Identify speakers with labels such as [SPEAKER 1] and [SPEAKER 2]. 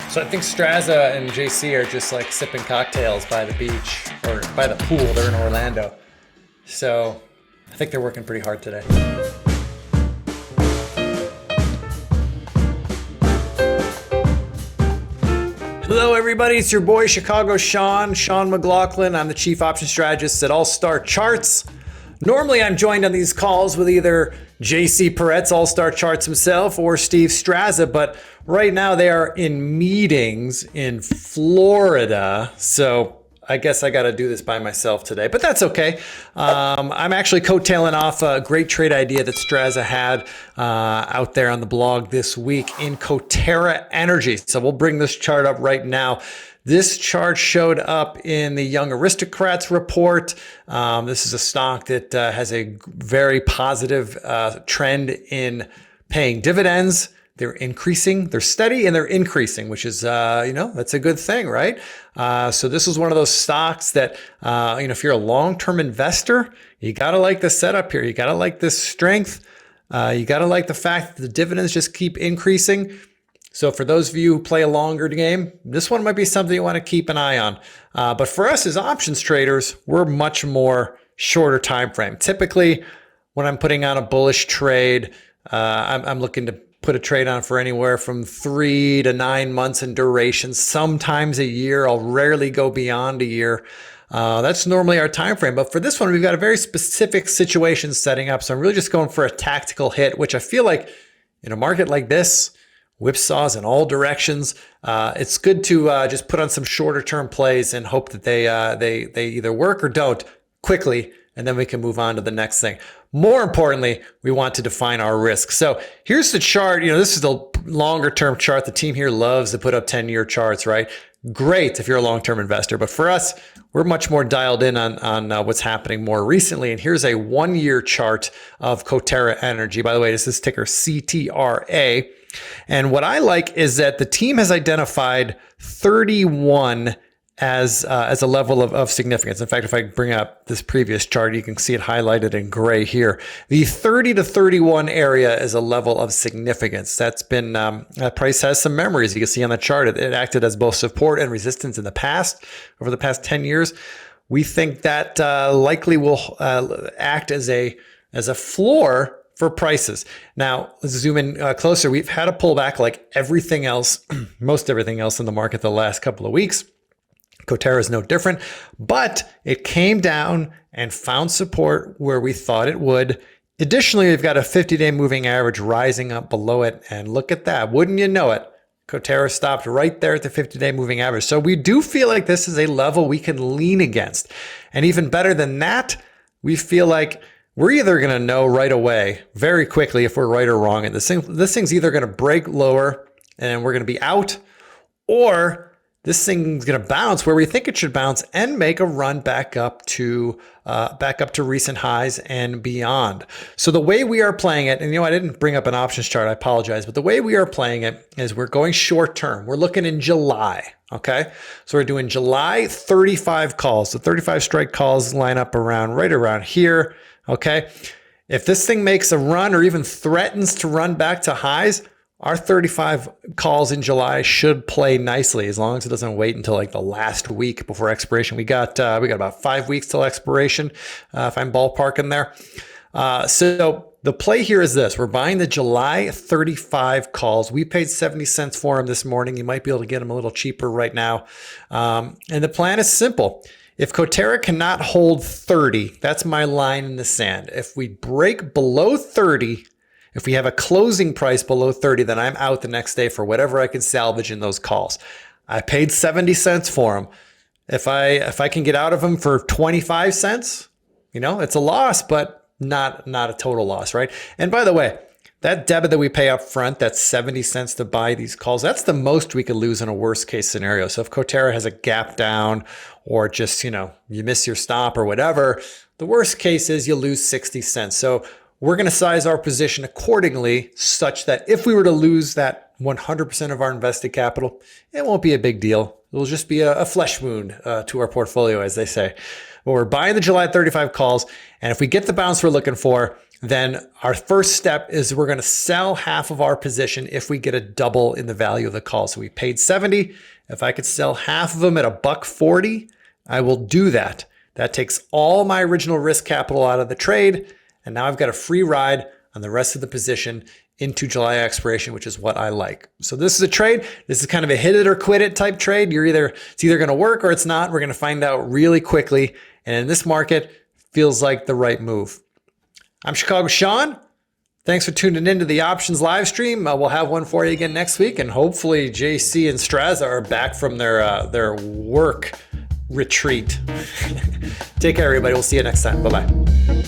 [SPEAKER 1] So I think Straza and JC are just like sipping cocktails by the beach or by the pool. They're in Orlando. So I think they're working pretty hard today. Hello, everybody. It's your boy, Chicago Sean McLaughlin. I'm the chief option strategist at All Star Charts. Normally, I'm joined on these calls with either JC Peretz, All Star Charts himself, or Steve Straza, but right now they are in meetings in Florida. So I guess I got to do this by myself today, but that's okay. I'm actually coattailing off a great trade idea that Straza had out there on the blog this week in Coterra Energy. So we'll bring this chart up right now. This chart showed up in the Young Aristocrats report. This is a stock that has a very positive trend in paying dividends. They're increasing, they're steady, and they're increasing, which is, that's a good thing, right? So this is one of those stocks that, if you're a long-term investor, you got to like the setup here. You got to like this strength. You got to like the fact that the dividends just keep increasing. So for those of you who play a longer game, this one might be something you want to keep an eye on. But for us as options traders, we're much more shorter time frame. Typically, when I'm putting on a bullish trade, I'm looking to put a trade on for anywhere from 3 to 9 months in duration, sometimes a year. I'll rarely go beyond a year. That's normally our time frame. But for this one, we've got a very specific situation setting up. So I'm really just going for a tactical hit, which I feel like in a market like this, whipsaws in all directions. It's good to just put on some shorter term plays and hope that they either work or don't quickly, and then we can move on to the next thing. More importantly, we want to define our risk. So here's the chart. This is the longer term chart. The team here loves to put up 10-year charts, right? Great if you're a long-term investor. But for us, we're much more dialed in on what's happening more recently. And here's a 1-year chart of Coterra Energy. By the way, this is ticker CTRA. And what I like is that the team has identified 31 as a level of significance. In fact, if I bring up this previous chart, you can see it highlighted in gray here. The 30 to 31 area is a level of significance. That's been, that price has some memories. You can see on the chart, it acted as both support and resistance in the past, over the past 10 years. We think that likely will act as a floor for prices. Now, let's zoom in closer. We've had a pullback like everything else, most everything else in the market the last couple of weeks. Coterra is no different, but it came down and found support where we thought it would. Additionally, we've got a 50-day moving average rising up below it. And look at that. Wouldn't you know it? Coterra stopped right there at the 50-day moving average. So we do feel like this is a level we can lean against. And even better than that, we feel like we're either going to know right away, very quickly, if we're right or wrong. And this thing's either going to break lower and we're going to be out, or this thing's going to bounce where we think it should bounce and make a run back up to recent highs and beyond. So the way we are playing it, and I didn't bring up an options chart, I apologize, but the way we are playing it is we're going short term. We're looking in July, okay? So we're doing July 35 calls. The 35 strike calls line up right around here, okay? If this thing makes a run or even threatens to run back to highs, our 35 calls in July should play nicely as long as it doesn't wait until like the last week before expiration. We got about 5 weeks till expiration, if I'm ballparking there. So the play here is this. We're buying the July 35 calls. We paid 70 cents for them this morning. You might be able to get them a little cheaper right now. And the plan is simple. If Coterra cannot hold 30, that's my line in the sand. If we break below 30, if we have a closing price below 30, then I'm out the next day for whatever I can salvage in those calls. I paid 70 cents for them. If I can get out of them for 25 cents, it's a loss, but not a total loss, right? And by the way, that debit that we pay up front, that's 70 cents to buy these calls, that's the most we could lose in a worst case scenario. So if Coterra has a gap down or just, you miss your stop or whatever, the worst case is you lose 60 cents. So we're going to size our position accordingly such that if we were to lose that 100% of our invested capital, it won't be a big deal. It'll just be a flesh wound to our portfolio, as they say. But we're buying the July 35 calls, and if we get the bounce we're looking for, then our first step is we're going to sell half of our position if we get a double in the value of the call. So we paid 70. If I could sell half of them at $1.40, I will do that. That takes all my original risk capital out of the trade. And now I've got a free ride on the rest of the position into July expiration, which is what I like. So this is a trade. This is kind of a hit it or quit it type trade. It's either going to work or it's not. We're going to find out really quickly. And in this market, feels like the right move. I'm Chicago Sean. Thanks for tuning into the options live stream. We'll have one for you again next week, and hopefully JC and Straza are back from their work retreat. Take care, everybody. We'll see you next time. Bye-bye.